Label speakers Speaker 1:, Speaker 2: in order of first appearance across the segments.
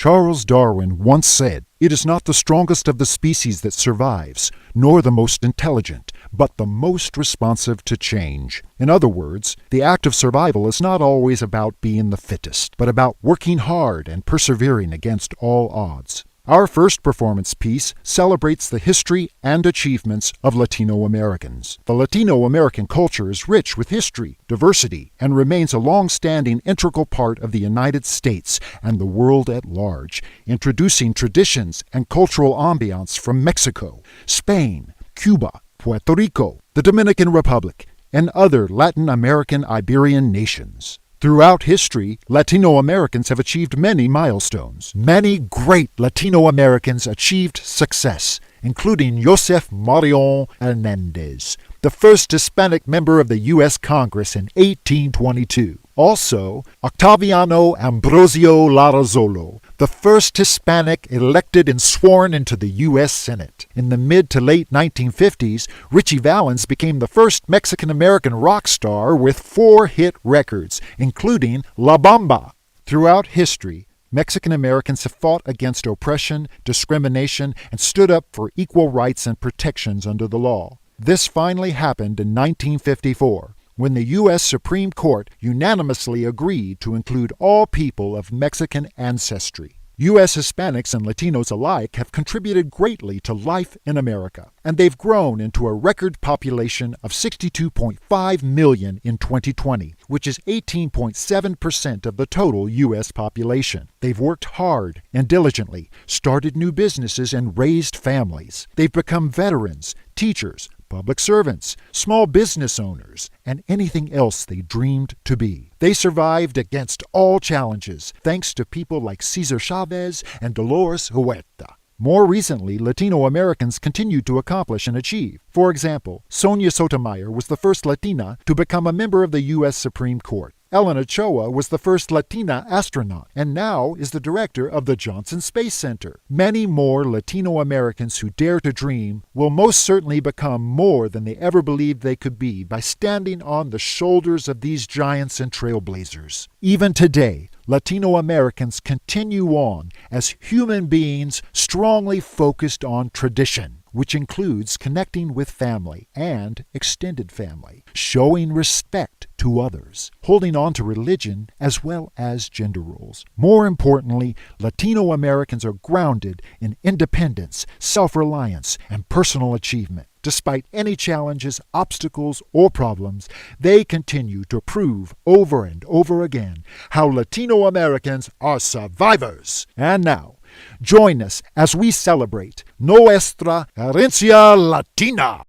Speaker 1: Charles Darwin once said, "It is not the strongest of the species that survives, nor the most intelligent, but the most responsive to change." In other words, the act of survival is not always about being the fittest, but about working hard and persevering against all odds. Our first performance piece celebrates the history and achievements of Latino Americans. The Latino American culture is rich with history, diversity, and remains a long-standing integral part of the United States and the world at large, introducing traditions and cultural ambiance from Mexico, Spain, Cuba, Puerto Rico, the Dominican Republic, and other Latin American Iberian nations. Throughout history, Latino Americans have achieved many milestones. Many great Latino Americans achieved success, including Josef Marion Hernandez, the first Hispanic member of the U.S. Congress in 1822. Also, Octaviano Ambrosio Larrazolo, the first Hispanic elected and sworn into the U.S. Senate. In the mid to late 1950s, Richie Valens became the first Mexican-American rock star with 4 hit records, including La Bamba. Throughout history, Mexican Americans have fought against oppression, discrimination, and stood up for equal rights and protections under the law. This finally happened in 1954, when the U.S. Supreme Court unanimously agreed to include all people of Mexican ancestry. U.S. Hispanics and Latinos alike have contributed greatly to life in America, and they've grown into a record population of 62.5 million in 2020, which is 18.7% of the total U.S. population. They've worked hard and diligently, started new businesses, and raised families. They've become veterans, teachers, public servants, small business owners, and anything else they dreamed to be. They survived against all challenges, thanks to people like Cesar Chavez and Dolores Huerta. More recently, Latino Americans continued to accomplish and achieve. For example, Sonia Sotomayor was the first Latina to become a member of the U.S. Supreme Court. Ellen Ochoa was the first Latina astronaut and now is the director of the Johnson Space Center. Many more Latino Americans who dare to dream will most certainly become more than they ever believed they could be by standing on the shoulders of these giants and trailblazers. Even today, Latino Americans continue on as human beings strongly focused on tradition, which includes connecting with family and extended family, showing respect to others, holding on to religion as well as gender roles. More importantly, Latino Americans are grounded in independence, self-reliance, and personal achievement. Despite any challenges, obstacles, or problems, they continue to prove over and over again how Latino Americans are survivors. And now, join us as we celebrate Nuestra Herencia Latina.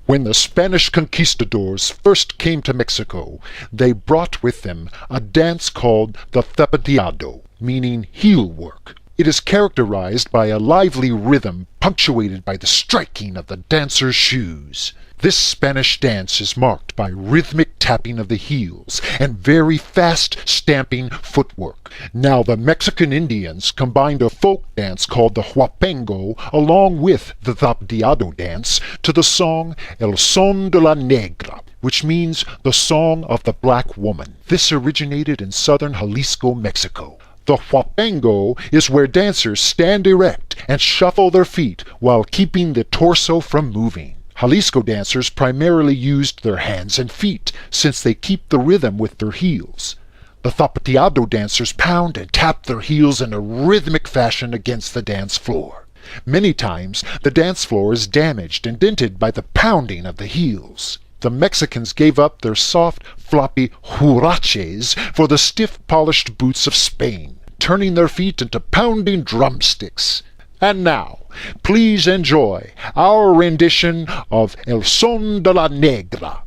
Speaker 1: When the Spanish conquistadors first came to Mexico, they brought with them a dance called the zapateado, meaning heel work. It is characterized by a lively rhythm punctuated by the striking of the dancer's shoes. This Spanish dance is marked by rhythmic tapping of the heels and very fast stamping footwork. Now the Mexican Indians combined a folk dance called the huapengo along with the zapateado dance to the song El Son de la Negra, which means the song of the black woman. This originated in southern Jalisco, Mexico. The huapengo is where dancers stand erect and shuffle their feet while keeping the torso from moving. Jalisco dancers primarily used their hands and feet, since they keep the rhythm with their heels. The zapateado dancers pound and tap their heels in a rhythmic fashion against the dance floor. Many times, the dance floor is damaged and dented by the pounding of the heels. The Mexicans gave up their soft, floppy huaraches for the stiff, polished boots of Spain, turning their feet into pounding drumsticks. And now, please enjoy our rendition of El Son de la Negra.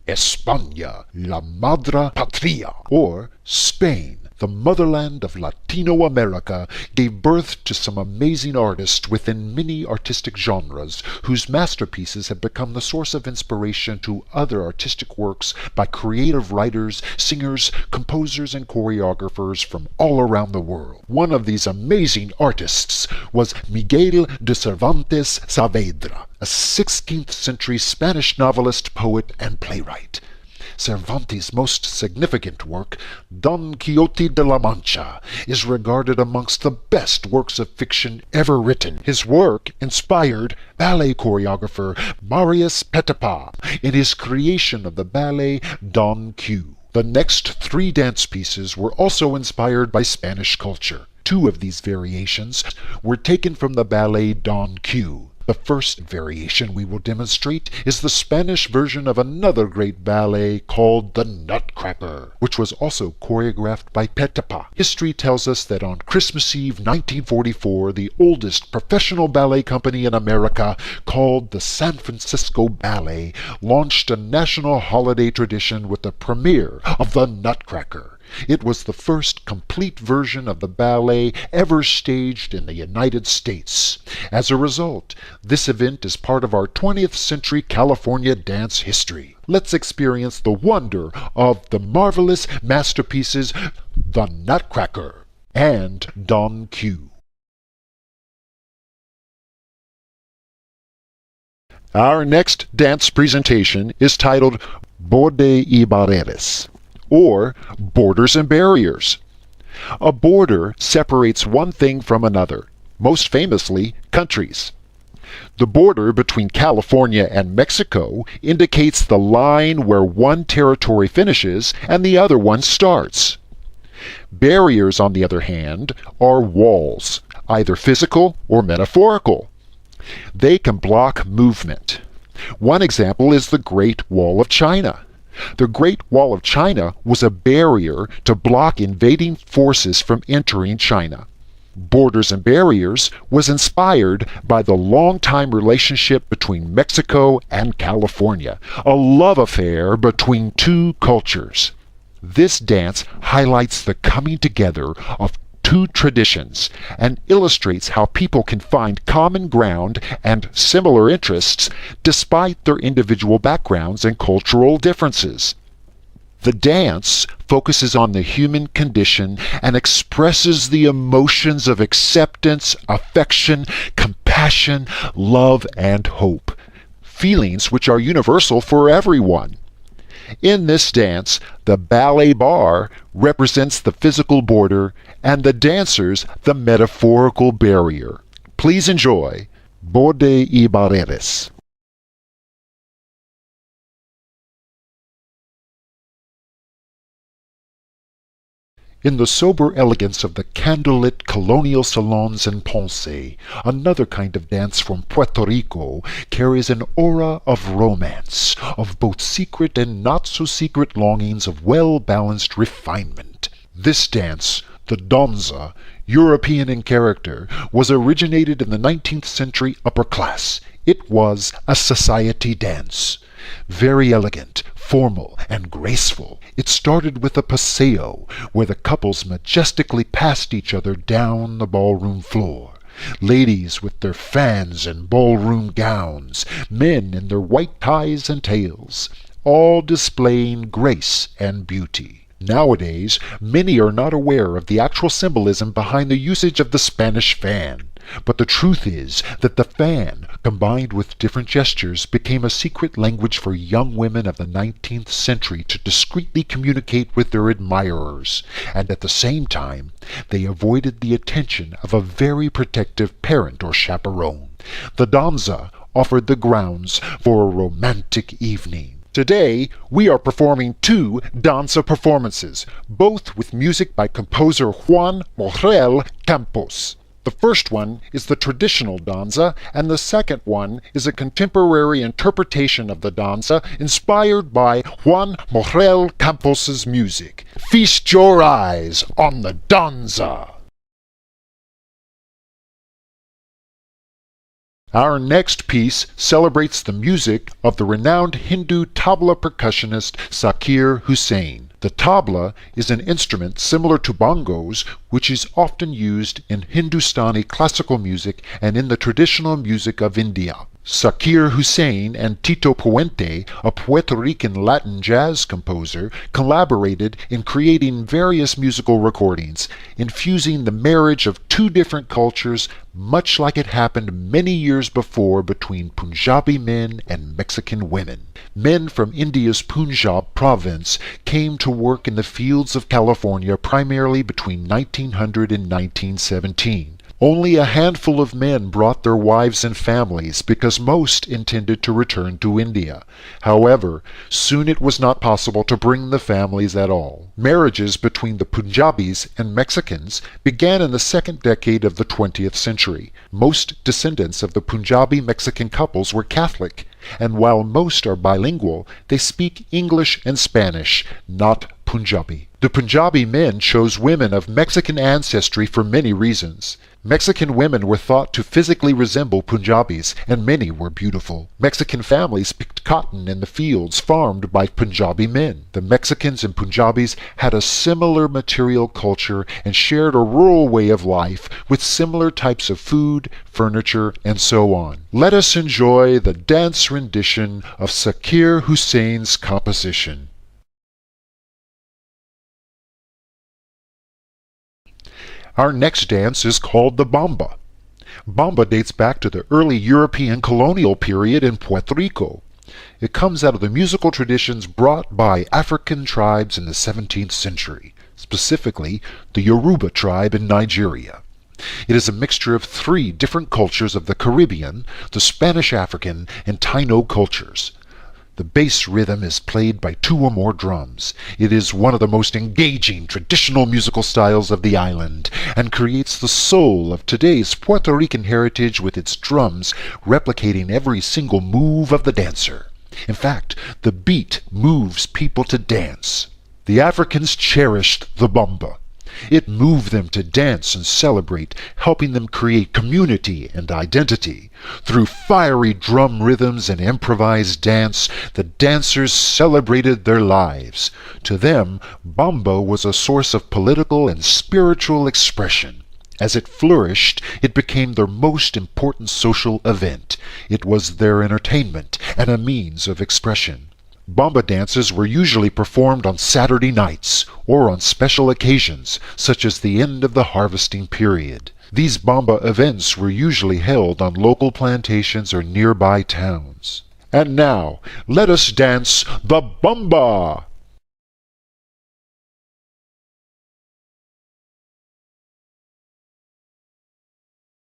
Speaker 1: España, la madre patria, or Spain, The motherland of Latino America gave birth to some amazing artists within many artistic genres whose masterpieces have become the source of inspiration to other artistic works by creative writers, singers, composers, and choreographers from all around the world. One of these amazing artists was Miguel de Cervantes Saavedra, a 16th century Spanish novelist, poet, and playwright. Cervantes' most significant work, Don Quixote de la Mancha, is regarded amongst the best works of fiction ever written. His work inspired ballet choreographer Marius Petipa in his creation of the ballet Don Q. The next 3 dance pieces were also inspired by Spanish culture. 2 of these variations were taken from the ballet Don Q. The first variation we will demonstrate is the Spanish version of another great ballet called the Nutcracker, which was also choreographed by Petipa. History tells us that on Christmas Eve 1944, the oldest professional ballet company in America, called the San Francisco Ballet, launched a national holiday tradition with the premiere of the Nutcracker. It was the first complete version of the ballet ever staged in the United States. As a result, this event is part of our 20th century California dance history. Let's experience the wonder of the marvelous masterpieces The Nutcracker and Don Q. Our next dance presentation is titled Borde y Barreras, or Borders and Barriers. A border separates one thing from another, most famously countries. The border between California and Mexico indicates the line where one territory finishes and the other one starts. Barriers, on the other hand, are walls, either physical or metaphorical. They can block movement. One example is the Great Wall of China. The Great Wall of China was a barrier to block invading forces from entering China. Borders and Barriers was inspired by the long-time relationship between Mexico and California, a love affair between 2 cultures. This dance highlights the coming together of 2 traditions and illustrates how people can find common ground and similar interests despite their individual backgrounds and cultural differences. The dance focuses on the human condition and expresses the emotions of acceptance, affection, compassion, love, and hope, feelings which are universal for everyone. In this dance, the ballet bar represents the physical border and the dancers the metaphorical barrier. Please enjoy Borde y Barreras. In the sober elegance of the candlelit colonial salons in Ponce, another kind of dance from Puerto Rico carries an aura of romance, of both secret and not-so-secret longings of well-balanced refinement. This dance, the danza, European in character, was originated in the 19th century upper class. It was a society dance. Very elegant, formal, and graceful. It started with a paseo, where the couples majestically passed each other down the ballroom floor. Ladies with their fans and ballroom gowns, men in their white ties and tails, all displaying grace and beauty. Nowadays, many are not aware of the actual symbolism behind the usage of the Spanish fan. But the truth is that the fan, combined with different gestures, became a secret language for young women of the 19th century to discreetly communicate with their admirers, and at the same time they avoided the attention of a very protective parent or chaperone. The danza offered the grounds for a romantic evening. Today, we are performing 2 danza performances, both with music by composer Juan Morel Campos. The first one is the traditional danza, and the second one is a contemporary interpretation of the danza inspired by Juan Morel Campos's music. Feast your eyes on the danza! Our next piece celebrates the music of the renowned Hindu tabla percussionist Zakir Hussain. The tabla is an instrument similar to bongos, which is often used in Hindustani classical music and in the traditional music of India. Zakir Hussain and Tito Puente, a Puerto Rican Latin jazz composer, collaborated in creating various musical recordings, infusing the marriage of two different cultures, much like it happened many years before between Punjabi men and Mexican women. Men from India's Punjab province came to work in the fields of California primarily between 1900 and 1917. Only a handful of men brought their wives and families because most intended to return to India. However, soon it was not possible to bring the families at all. Marriages between the Punjabis and Mexicans began in the second decade of the 20th century. Most descendants of the Punjabi Mexican couples were Catholic, and while most are bilingual, they speak English and Spanish, not Punjabi. The Punjabi men chose women of Mexican ancestry for many reasons. Mexican women were thought to physically resemble Punjabis, and many were beautiful. Mexican families picked cotton in the fields farmed by Punjabi men. The Mexicans and Punjabis had a similar material culture and shared a rural way of life with similar types of food, furniture, and so on. Let us enjoy the dance rendition of Zakir Hussain's composition. Our next dance is called the Bamba. Bamba dates back to the early European colonial period in Puerto Rico. It comes out of the musical traditions brought by African tribes in the 17th century, specifically the Yoruba tribe in Nigeria. It is a mixture of three different cultures of the Caribbean, the Spanish African, and Taino cultures. The bass rhythm is played by two or more drums. It is one of the most engaging traditional musical styles of the island and creates the soul of today's Puerto Rican heritage with its drums replicating every single move of the dancer. In fact, the beat moves people to dance. The Africans cherished the bamba. It moved them to dance and celebrate, helping them create community and identity. Through fiery drum rhythms and improvised dance, the dancers celebrated their lives. To them, bamba was a source of political and spiritual expression. As it flourished, it became their most important social event. It was their entertainment and a means of expression. Bamba dances were usually performed on Saturday nights or on special occasions, such as the end of the harvesting period. These Bamba events were usually held on local plantations or nearby towns. And now, let us dance the Bamba!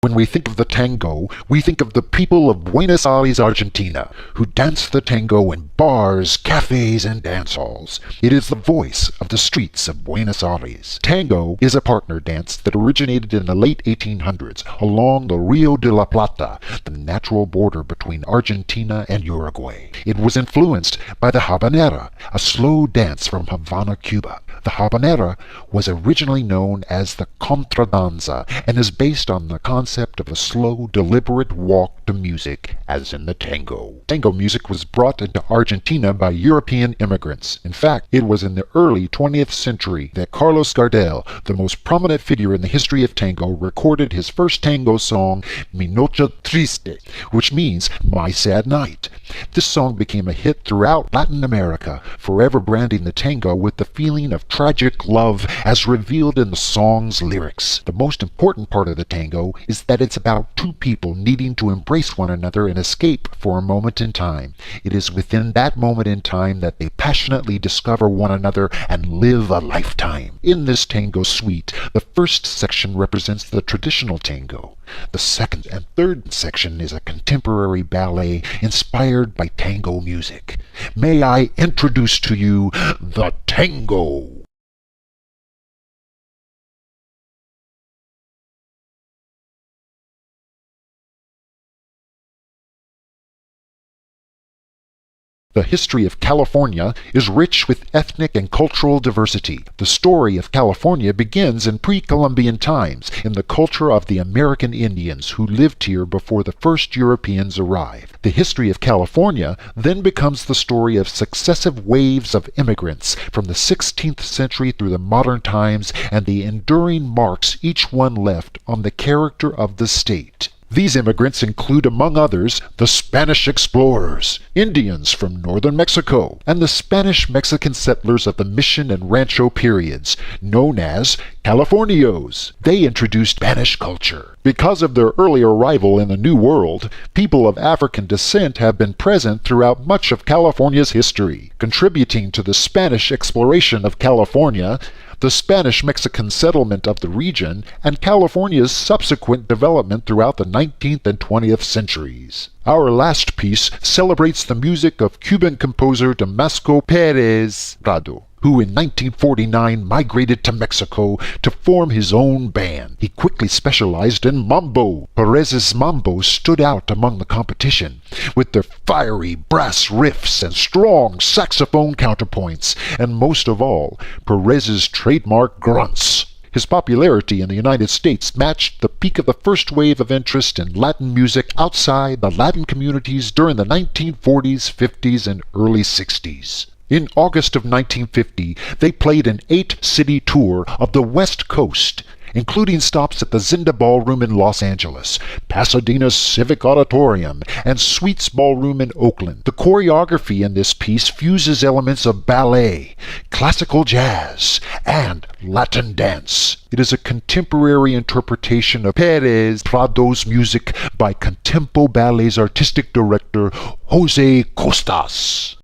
Speaker 1: When we think of the tango, we think of the people of Buenos Aires, Argentina, who dance the tango in bars, cafes, and dance halls. It is the voice of the streets of Buenos Aires. Tango is a partner dance that originated in the late 1800s along the Rio de la Plata, the natural border between Argentina and Uruguay. It was influenced by the habanera, a slow dance from Havana, Cuba. The habanera was originally known as the contradanza and is based on the concept of a slow, deliberate walk to music, as in the tango. Tango music was brought into Argentina by European immigrants. In fact, it was in the early 20th century that Carlos Gardel, the most prominent figure in the history of tango, recorded his first tango song, Mi Noche Triste, which means My Sad Night. This song became a hit throughout Latin America, forever branding the tango with the feeling of tragic love as revealed in the song's lyrics. The most important part of the tango is that it's about two people needing to embrace one another and escape for a moment in time. It is within that moment in time that they passionately discover one another and live a lifetime. In this tango suite, the first section represents the traditional tango. The second and third section is a contemporary ballet inspired by tango music. May I introduce to you the tango. The history of California is rich with ethnic and cultural diversity. The story of California begins in pre-Columbian times, in the culture of the American Indians who lived here before the first Europeans arrived. The history of California then becomes the story of successive waves of immigrants from the 16th century through the modern times and the enduring marks each one left on the character of the state. These immigrants include, among others, the Spanish explorers, Indians from northern Mexico, and the Spanish-Mexican settlers of the Mission and Rancho periods, known as Californios. They introduced Spanish culture. Because of their early arrival in the New World, people of African descent have been present throughout much of California's history, contributing to the Spanish exploration of California, the Spanish-Mexican settlement of the region, and California's subsequent development throughout the 19th and 20th centuries. Our last piece celebrates the music of Cuban composer Damasco Pérez Prado, who in 1949 migrated to Mexico to form his own band. He quickly specialized in mambo. Pérez's mambo stood out among the competition, with their fiery brass riffs and strong saxophone counterpoints, and most of all, Pérez's trademark grunts. His popularity in the United States matched the peak of the first wave of interest in Latin music outside the Latin communities during the 1940s, 50s, and early 60s. In August of 1950, they played an 8-city tour of the West Coast, including stops at the Zinda Ballroom in Los Angeles, Pasadena's Civic Auditorium, and Sweets Ballroom in Oakland. The choreography in this piece fuses elements of ballet, classical jazz, and Latin dance. It is a contemporary interpretation of Pérez Prado's music by Contempo Ballet's artistic director, Jose Costas.